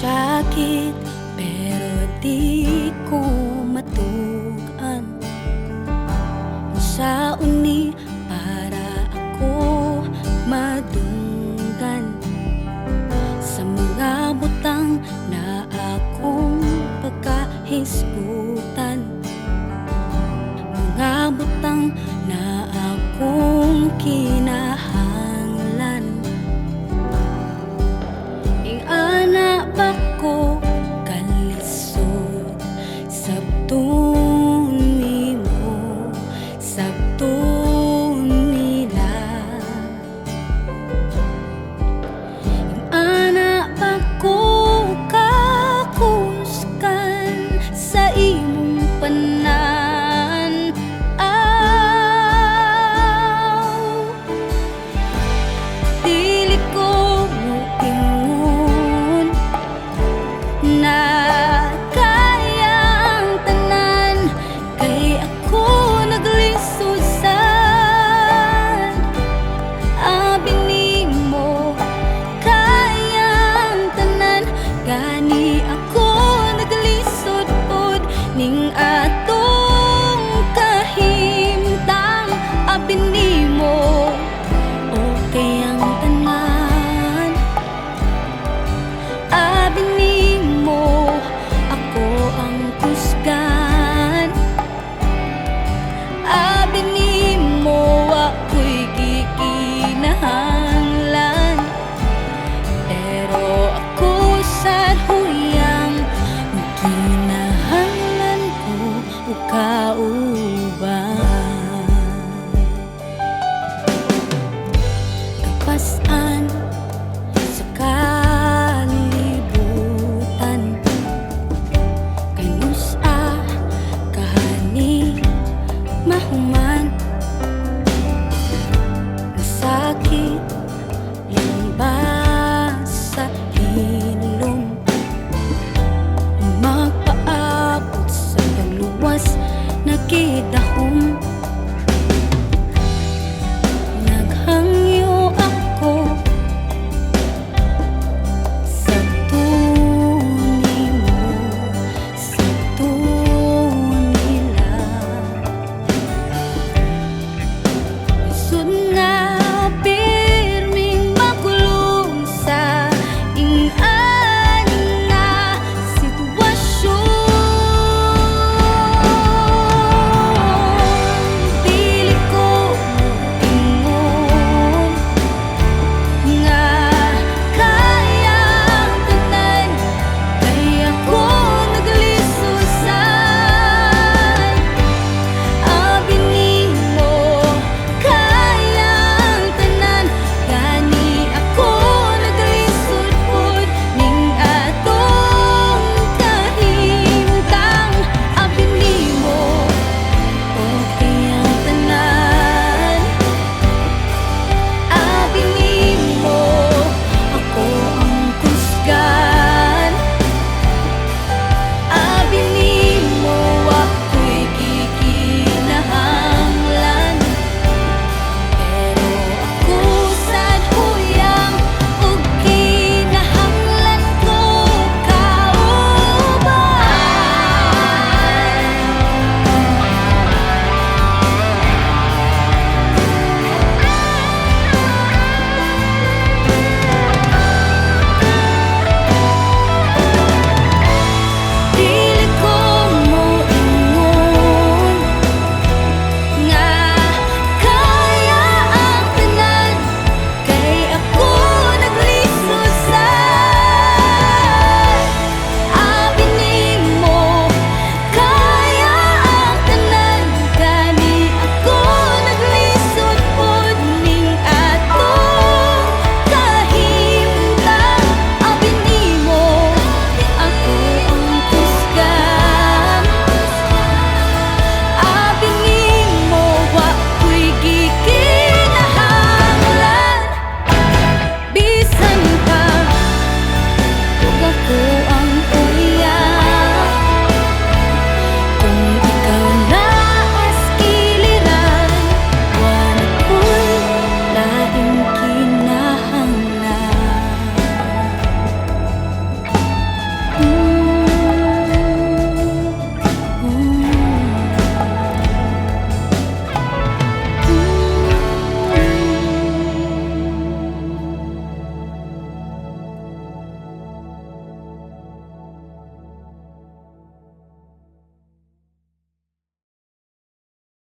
Sakit pero di ko matugan sa uni para ako madunggan sa mga butang na akong pagkahisgutan, mga butang na akong kinahanglan. Ing ana ba ko kalisod sabton nimo, sabton nila. Ing ana ba ko kakuskan sa imong panan. Dili ko moingon na kaya ang tanan, kay ako naglisod sad. Abi nimo kaya ang tanan, gani ako naglisod pod ning atong kahimtang. Abi nimo okay ang tanan, abi nimo ako ang kusgan, abi nimo ako'y gikinahanglan, pero